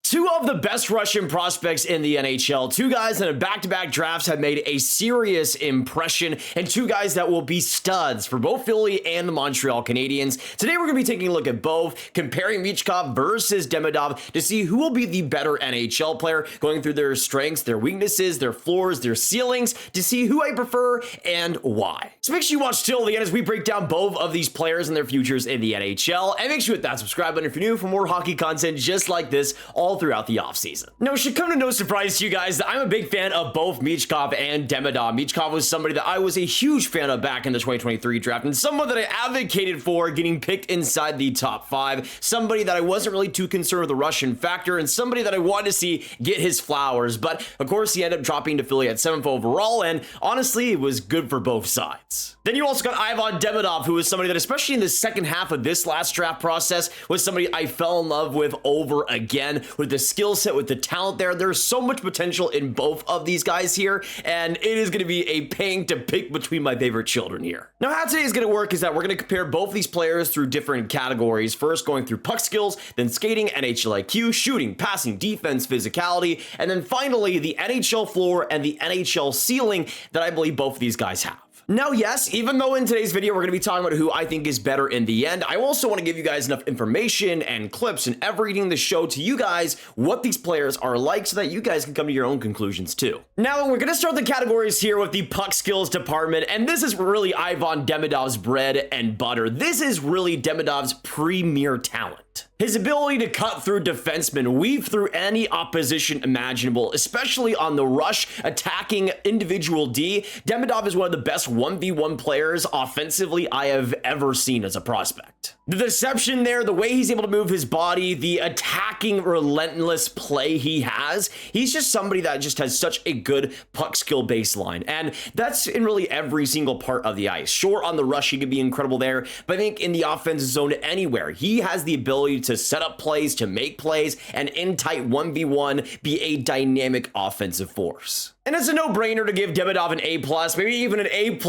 Two of the best Russian prospects in the NHL, two guys that in back-to-back drafts have made a serious impression, and two guys that will be studs for both Philly and the Montreal Canadiens. Today we're going to be taking a look at both, comparing Michkov versus Demidov to see who will be the better NHL player, going through their strengths, their weaknesses, their floors, their ceilings, to see who I prefer and why. So make sure you watch till the end as we break down both of these players and their futures in the NHL, and make sure you hit that subscribe button if you're new for more hockey content just like this all throughout the offseason. Now, it should come to no surprise to you guys that I'm a big fan of both Michkov and Demidov. Michkov was somebody that I was a huge fan of back in the 2023 draft, and someone that I advocated for getting picked inside the top 5, somebody that I wasn't really too concerned with the Russian factor, and somebody that I wanted to see get his flowers. But of course, he ended up dropping to Philly at 7th overall, and honestly, it was good for both sides. Then you also got Ivan Demidov, who was somebody that, especially in the second half of this last draft process, was somebody I fell in love with over again, with the skill set, with the talent there. There's so much potential in both of these guys here, and it is going to be a pain to pick between my favorite children here. Now, how today is going to work is that we're going to compare both these players through different categories. First, going through puck skills, then skating, NHL IQ, shooting, passing, defense, physicality, and then finally the NHL floor and the NHL ceiling that I believe both of these guys have. Now, yes, even though in today's video we're going to be talking about who I think is better in the end, I also want to give you guys enough information and clips and everything to show to you guys what these players are like so that you guys can come to your own conclusions too. Now, we're going to start the categories here with the puck skills department, and this is really Ivan Demidov's bread and butter. This is really Demidov's premier talent. His ability to cut through defensemen, weave through any opposition imaginable, especially on the rush, attacking individual D. Demidov is one of the best 1v1 players offensively I have ever seen as a prospect. The deception there, the way he's able to move his body, the attacking, relentless play he has, he's just somebody that just has such a good puck skill baseline. And that's in really every single part of the ice. Sure, on the rush, he could be incredible there, but I think in the offensive zone anywhere, he has the ability to set up plays, to make plays, and in tight 1v1, be a dynamic offensive force. And it's a no-brainer to give Demidov an A+, maybe even an A++,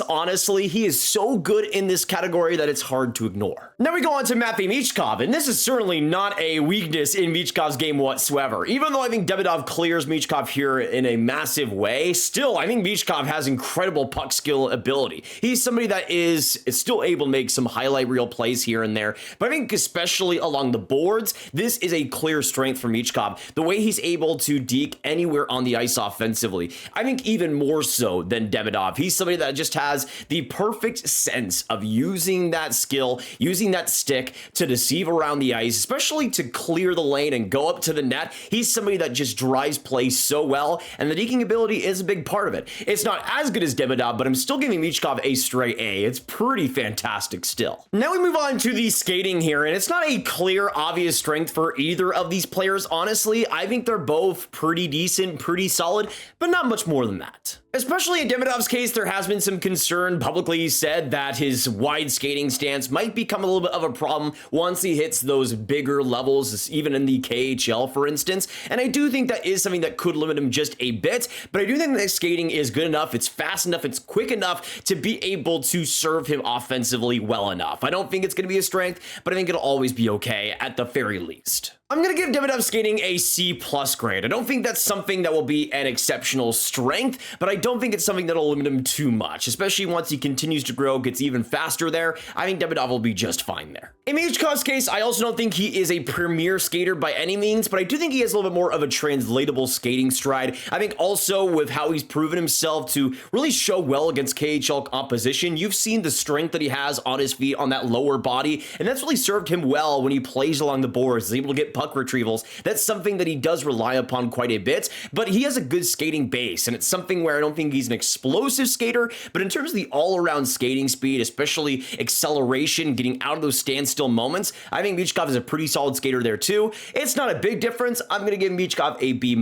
honestly. He is so good in this category that it's hard to ignore. Now we go on to Matvei Michkov, and this is certainly not a weakness in Michkov's game whatsoever. Even though I think Demidov clears Michkov here in a massive way, still, I think Michkov has incredible puck skill ability. He's somebody that is still able to make some highlight reel plays here and there, but I think especially along the boards, this is a clear strength for Michkov. The way he's able to deke anywhere on the ice offensively, I think even more so than Demidov. He's somebody that just has the perfect sense of using that skill, using that stick to deceive around the ice, especially to clear the lane and go up to the net. He's somebody that just drives play so well, and the deking ability is a big part of it. It's not as good as Demidov, but I'm still giving Michkov a straight A. It's pretty fantastic still. Now we move on to the skating here, and it's not a clear, obvious strength for either of these players, honestly. I think they're both pretty decent, pretty solid, but not much more than that. Especially in Demidov's case, there has been some concern publicly said that his wide skating stance might become a little bit of a problem once he hits those bigger levels, even in the KHL, for instance. And I do think that is something that could limit him just a bit, but I do think that skating is good enough, it's fast enough, it's quick enough to be able to serve him offensively well enough. I don't think it's going to be a strength, but I think it'll always be okay at the very least. I'm going to give Demidov skating a C+ grade. I don't think that's something that will be an exceptional strength, but I don't think it's something that'll limit him too much, especially once he continues to grow, gets even faster there. I think Demidov will be just fine there. In Michkov's case, I also don't think he is a premier skater by any means, but I do think he has a little bit more of a translatable skating stride. I think also with how he's proven himself to really show well against KHL opposition, you've seen the strength that he has on his feet on that lower body, and that's really served him well when he plays along the boards. He's able to get puck retrievals. That's something that he does rely upon quite a bit, but he has a good skating base, and it's something where I don't think he's an explosive skater, but in terms of the all-around skating speed, especially acceleration, getting out of those standstill moments, I think Michkov is a pretty solid skater there too. It's not a big difference. I'm going to give Michkov a B-,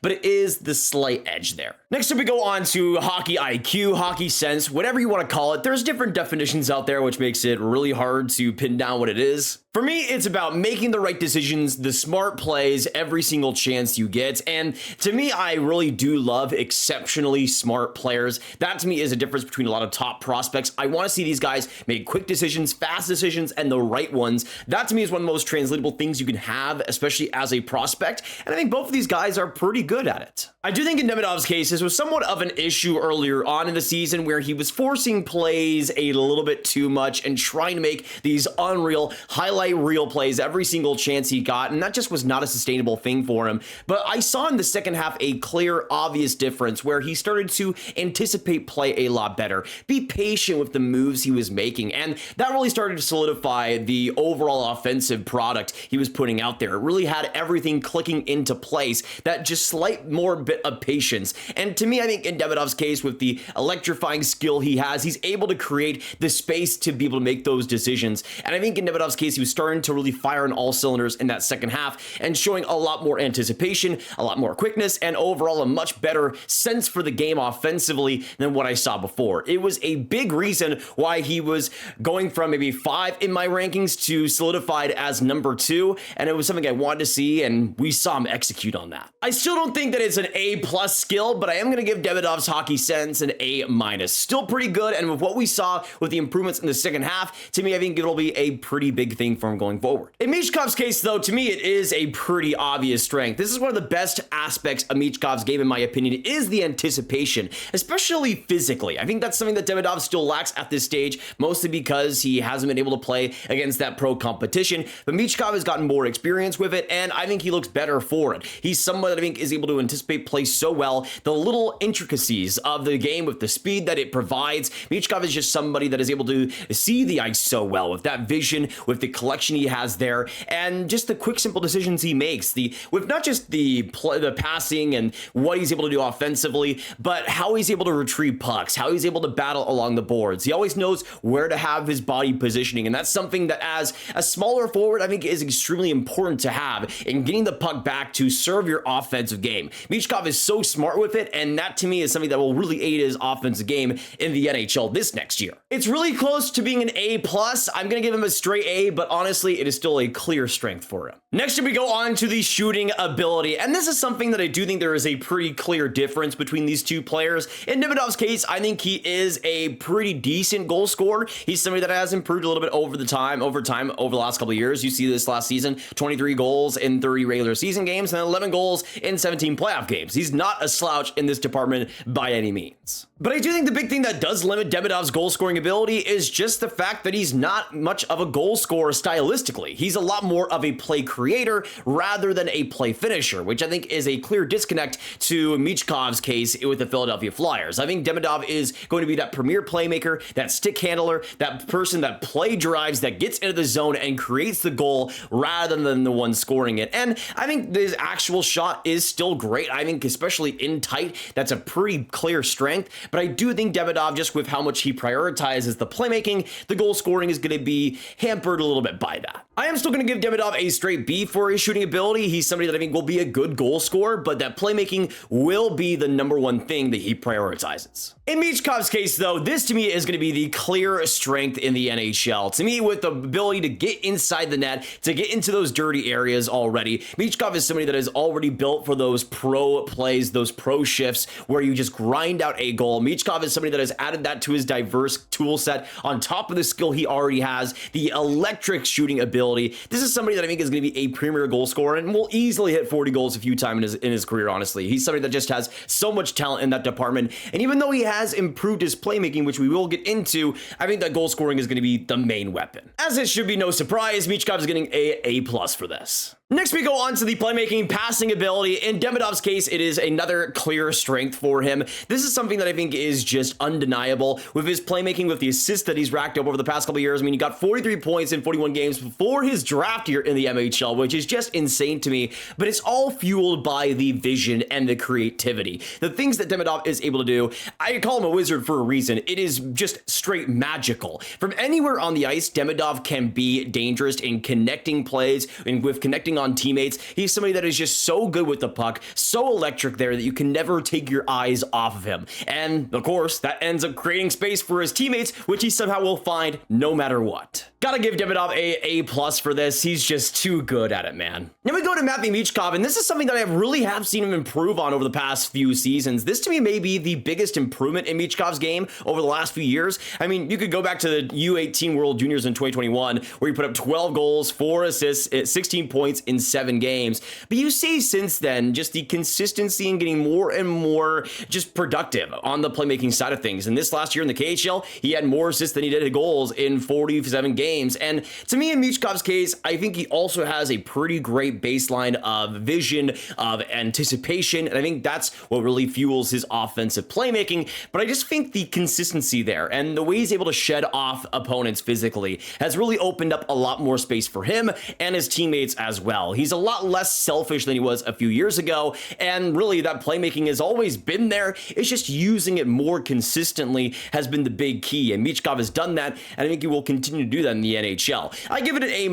but it is the slight edge there. Next up, we go on to hockey IQ, hockey sense, whatever you want to call it. There's different definitions out there, which makes it really hard to pin down what it is. For me, it's about making the right decisions, the smart plays, every single chance you get. And to me, I really do love exceptionally smart players. That to me is a difference between a lot of top prospects. I want to see these guys make quick decisions, fast decisions, and the right ones. That to me is one of the most translatable things you can have, especially as a prospect. And I think both of these guys are pretty good at it. I do think in Demidov's case, this was somewhat of an issue earlier on in the season where he was forcing plays a little bit too much and trying to make these unreal highlight reel plays every single chance he got, and that just was not a sustainable thing for him. But I saw in the second half a clear, obvious difference where he started to anticipate play a lot better, be patient with the moves he was making, and that really started to solidify the overall offensive product he was putting out there. It really had everything clicking into place, that just slight more bit of patience. And to me, I think in Demidov's case, with the electrifying skill he has, he's able to create the space to be able to make those decisions. And I think in Demidov's case, he was starting to really fire on all cylinders in that second half and showing a lot more anticipation, a lot more quickness, and overall a much better sense for the game offensively than what I saw before. It was a big reason why he was going from maybe 5 in my rankings to solidified as number 2, and it was something I wanted to see, and we saw him execute on that. I still don't think that it's an A+ skill, but I am going to give Demidov's hockey sense an A-. Still pretty good, and with what we saw with the improvements in the second half, to me, I think it'll be a pretty big thing for him going forward. In Michkov's case, though, to me, it is a pretty obvious strength. This is one of the best aspects of Michkov's game, in my opinion, is the anticipation, especially physically. I think that's something that Demidov still lacks at this stage, mostly because he hasn't been able to play against that pro competition, but Michkov has gotten more experience with it, and I think he looks better for it. He's someone that I think is able to anticipate play so well, the little intricacies of the game with the speed that it provides. Michkov is just somebody that is able to see the ice so well with that vision, with the collection he has there, and just the quick, simple decisions he makes. With not just the passing and what he's able to do offensively, but how he's able to retrieve pucks, how he's able to battle along the boards. He always knows where to have his body positioning, and that's something that as a smaller forward, I think is extremely important to have in getting the puck back to serve your offensive game. Michkov is so smart with it, and that to me is something that will really aid his offensive game in the NHL this next year. It's really close to being an A+. I'm going to give him a straight A, but honestly, it is still a clear strength for him. Next, we go on to the shooting ability, and this is something that I do think there is a pretty clear difference between these two players. In Demidov's case, I think he is a pretty decent goal scorer. He's somebody that has improved a little bit over time over the last couple of years. You see this last season, 23 goals in 30 regular season games and 11 goals in 17 playoff games. He's not a slouch in this department by any means. But I do think the big thing that does limit Demidov's goal scoring ability is just the fact that he's not much of a goal scorer stylistically. He's a lot more of a play creator rather than a play finisher, which I think is a clear disconnect to Michkov's case with the Philadelphia Flyers. I think Demidov is going to be that premier playmaker, that stick handler, that person that play drives, that gets into the zone and creates the goal rather than the one scoring it. And I think his actual shot is still great. I think especially in tight, that's a pretty clear strength. But I do think Demidov, just with how much he prioritizes the playmaking, the goal scoring is going to be hampered a little bit by that. I am still going to give Demidov a straight B for his shooting ability. He's somebody that I think will be a good goal scorer, but that playmaking will be the number one thing that he prioritizes. In Michkov's case, though, this to me is going to be the clear strength in the NHL. To me, with the ability to get inside the net, to get into those dirty areas already, Michkov is somebody that is already built for those pro plays, those pro shifts where you just grind out a goal. Michkov is somebody that has added that to his diverse tool set on top of the skill he already has, the electric shooting ability. This is somebody that I think is going to be a premier goal scorer and will easily hit 40 goals a few times in his career, honestly. He's somebody that just has so much talent in that department. And even though he has improved his playmaking, which we will get into, I think that goal scoring is going to be the main weapon. As it should be no surprise, Michkov is getting A+ for this. Next, we go on to the playmaking, passing ability. In Demidov's case, it is another clear strength for him. This is something that I think is just undeniable with his playmaking, with the assists that he's racked up over the past couple of years. I mean, he got 43 points in 41 games before his draft year in the MHL, which is just insane to me, but it's all fueled by the vision and the creativity. The things that Demidov is able to do, I call him a wizard for a reason. It is just straight magical. From anywhere on the ice, Demidov can be dangerous in connecting plays and with connecting on teammates. He's somebody that is just so good with the puck, so electric there that you can never take your eyes off of him. And of course, that ends up creating space for his teammates, which he somehow will find no matter what. Gotta give Demidov a plus for this. He's just too good at it, man. Then we go to Matvei Michkov, and this is something that I really have seen him improve on over the past few seasons. This to me may be the biggest improvement in Michkov's game over the last few years. I mean, you could go back to the U18 World Juniors in 2021, where he put up 12 goals, 4 assists, 16 points in 7 games. But you see since then, just the consistency and getting more and more just productive on the playmaking side of things. And this last year in the KHL, he had more assists than he did goals in 47 games. And to me, in Michkov's case, I think he also has a pretty great baseline of vision, of anticipation, and I think that's what really fuels his offensive playmaking. But I just think the consistency there and the way he's able to shed off opponents physically has really opened up a lot more space for him and his teammates as well. He's a lot less selfish than he was a few years ago, and really that playmaking has always been there. It's just using it more consistently has been the big key, and Michkov has done that, and I think he will continue to do that in the NHL. I give it an A-,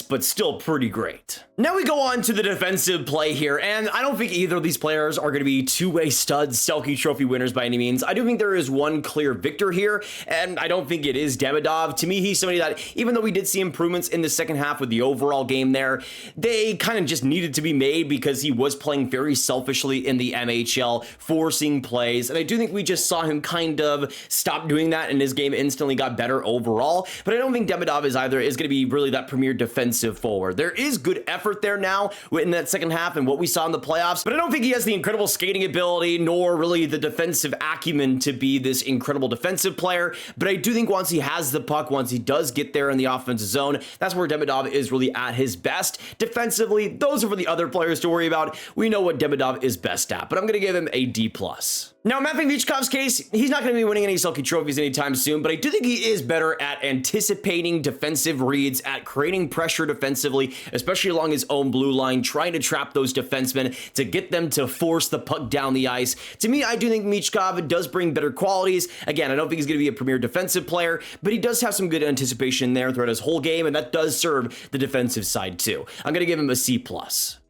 but still pretty great. Now we go on to the defensive play here, and I don't think either of these players are going to be two-way studs, Selke Trophy winners by any means. I do think there is one clear victor here, and I don't think it is Demidov. To me, he's somebody that, even though we did see improvements in the second half with the overall game there, they kind of just needed to be made because he was playing very selfishly in the NHL, forcing plays, and I do think we just saw him kind of stop doing that, and his game instantly got better overall. But I don't think Demidov is going to be really that premier defensive forward. There is good effort there now in that second half and what we saw in the playoffs, but I don't think he has the incredible skating ability nor really the defensive acumen to be this incredible defensive player. But I do think once he has the puck, once he does get there in the offensive zone, that's where Demidov is really at his best. Defensively, those are for the other players to worry about. We know what Demidov is best at, but I'm going to give him a D+. Now, Matvei Michkov's case, he's not going to be winning any Selke trophies anytime soon, but I do think he is better at anticipating defensive reads, at creating pressure defensively, especially along his own blue line, trying to trap those defensemen to get them to force the puck down the ice. To me, I do think Michkov does bring better qualities. Again, I don't think he's going to be a premier defensive player, but he does have some good anticipation there throughout his whole game, and that does serve the defensive side too. I'm going to give him a C+.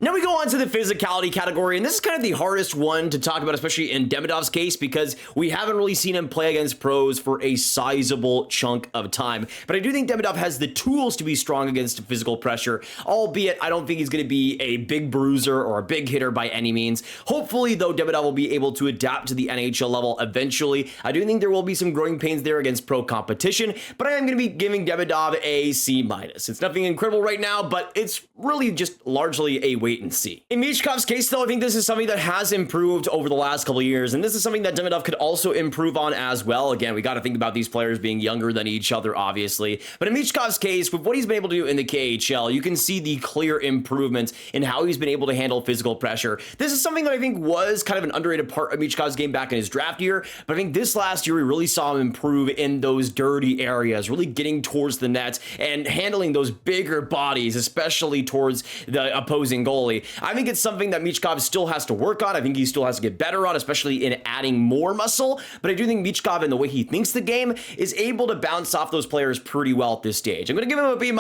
Now we go on to the physicality category, and this is kind of the hardest one to talk about, especially in Demidov's case, because we haven't really seen him play against pros for a sizable chunk of time. But I do think Demidov has the tools to be strong against physical pressure, albeit I don't think he's going to be a big bruiser or a big hitter by any means. Hopefully, though, Demidov will be able to adapt to the NHL level eventually. I do think there will be some growing pains there against pro competition, but I am going to be giving Demidov a C-. It's nothing incredible right now, but it's really just largely a wait and see. In Michkov's case, though, I think this is something that has improved over the last couple of years, and this is something that Demidov could also improve on as well. Again, we got to think about these players being younger than each other, obviously, but in Michkov's case, with what he's been able to do in the KHL, you can see the clear improvements in how he's been able to handle physical pressure. This is something that I think was kind of an underrated part of Michkov's game back in his draft year, but I think this last year we really saw him improve in those dirty areas, really getting towards the net and handling those bigger bodies, especially towards the opposing goalie. I think it's something that Michkov still has to work on. I think he still has to get better on, especially in adding more muscle, but I do think Michkov, in the way he thinks the game, is able to bounce off those players pretty well at this stage. I'm going to give him a B-.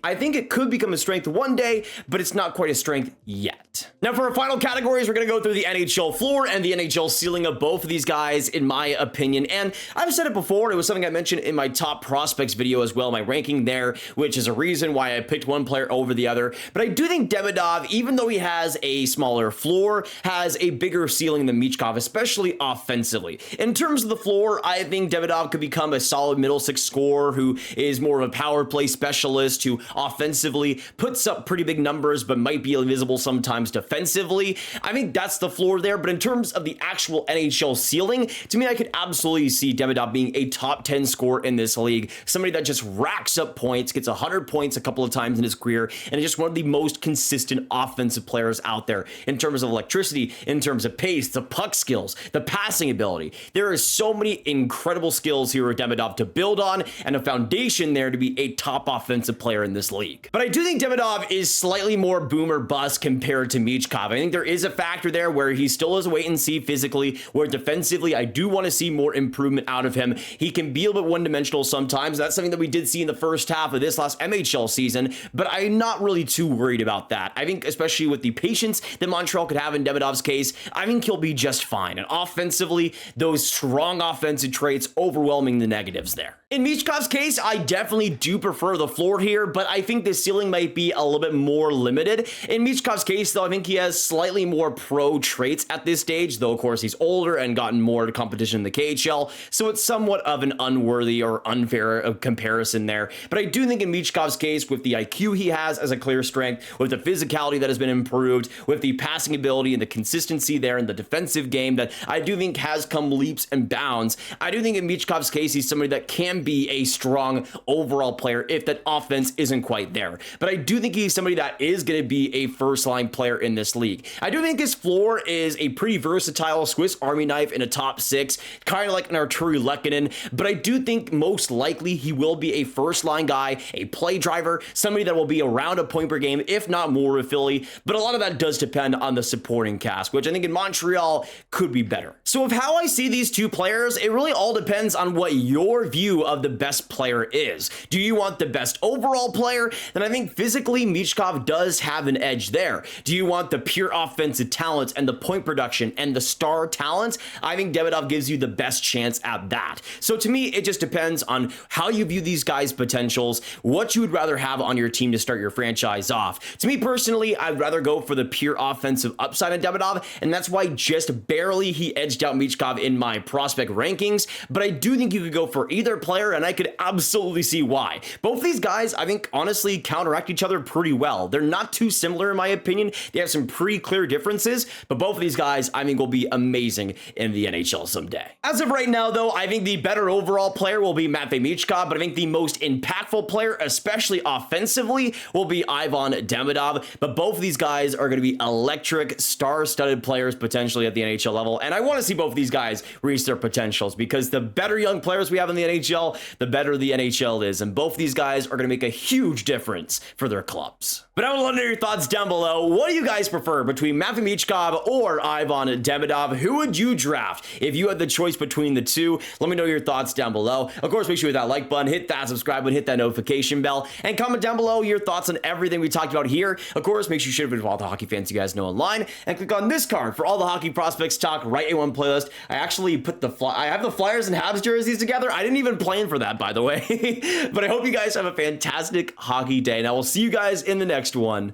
I think it could become a strength one day, but it's not quite a strength yet. Now, for our final categories, we're going to go through the NHL floor and the NHL ceiling of both of these guys, in my opinion. And I've said it before, it was something I mentioned in my top prospects video as well, my ranking there, which is a reason why I picked one player over the other. But I do think Demidov, even though he has a smaller floor, has a bigger ceiling than Michkov, especially offensively. In terms of the floor, I think Demidov could become a solid middle six scorer who is more of a power play specialist, who offensively puts up pretty big numbers but might be invisible sometimes defensively. I think that's the floor there, but in terms of the actual NHL ceiling, to me, I could absolutely see Demidov being a top 10 scorer in this league, somebody that just racks up points, gets 100 points a couple of times in his career, and is just one of the most consistent offensive players out there in terms of electricity, in terms of pace, the puck skills, the passing ability. There are so many incredible skills here with Demidov to build on and a foundation there to be a top offensive player in this league. But I do think Demidov is slightly more boom or bust compared to Michkov. I think there is a factor there where he still is a wait and see physically, where defensively I do want to see more improvement out of him. He can be a little bit one-dimensional sometimes. That's something that we did see in the first half of this last MHL season, but I'm not really too worried about that. I think especially with the patience that Montreal could have in Demidov's case, I think he'll be just fine. And offensively, those strong offensive traits overwhelming the negatives there. In Michkov's case, I definitely do prefer the floor here, but I think the ceiling might be a little bit more limited. In Michkov's case, though, I think he has slightly more pro traits at this stage, though, of course, he's older and gotten more competition in the KHL, so it's somewhat of an unworthy or unfair comparison there. But I do think in Michkov's case, with the IQ he has as a clear strength, with the physicality that has been improved, with the passing ability and the consistency there in the defensive game that I do think has come leaps and bounds, I do think in Michkov's case, he's somebody that can be a strong overall player if that offense isn't quite there. But I do think he's somebody that is going to be a first-line player in this league. I do think his floor is a pretty versatile Swiss Army knife in a top six, kind of like an Arturi Lehkonen, but I do think most likely he will be a first-line guy, a play driver, somebody that will be around a point per game, if not more with Philly, but a lot of that does depend on the supporting cast, which I think in Montreal could be better. So of how I see these two players, it really all depends on what your view of the best player is. Do you want the best overall player? Then I think physically Michkov does have an edge there. Do you want the pure offensive talent and the point production and the star talent? I think Demidov gives you the best chance at that. So to me, it just depends on how you view these guys' potentials, what you would rather have on your team to start your franchise off. To me personally, I'd rather go for the pure offensive upside of Demidov, and that's why just barely he edged out Michkov in my prospect rankings, but I do think you could go for either player, and I could absolutely see why. Both these guys, I think, honestly counteract each other pretty well. They're not too similar in my opinion. They have some pretty clear differences, but both of these guys, I think, will be amazing in the NHL someday. As of right now, though, I think the better overall player will be Matvei Michkov, but I think the most impactful player, especially offensively, will be Ivan Demidov. But both of these guys are going to be electric, star-studded players potentially at the NHL level, and I want to see both of these guys reach their potentials because the better young players we have in the NHL, the better the NHL is, and both of these guys are going to make a huge difference for their clubs. But I would love to hear your thoughts down below. What do you guys prefer between Matvei Michkov or Ivan Demidov? Who would you draft if you had the choice between the two? Let me know your thoughts down below. Of course, make sure you hit that like button, hit that subscribe button, hit that notification bell, and comment down below your thoughts on everything we talked about here. Of course, make sure you share it with all the hockey fans you guys know online, and click on this card for all the hockey prospects talk right in one playlist. I actually put I have the Flyers and Habs jerseys together. I didn't even plan for that, by the way. But I hope you guys have a fantastic hockey day, and I will see you guys in the next one.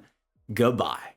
Goodbye.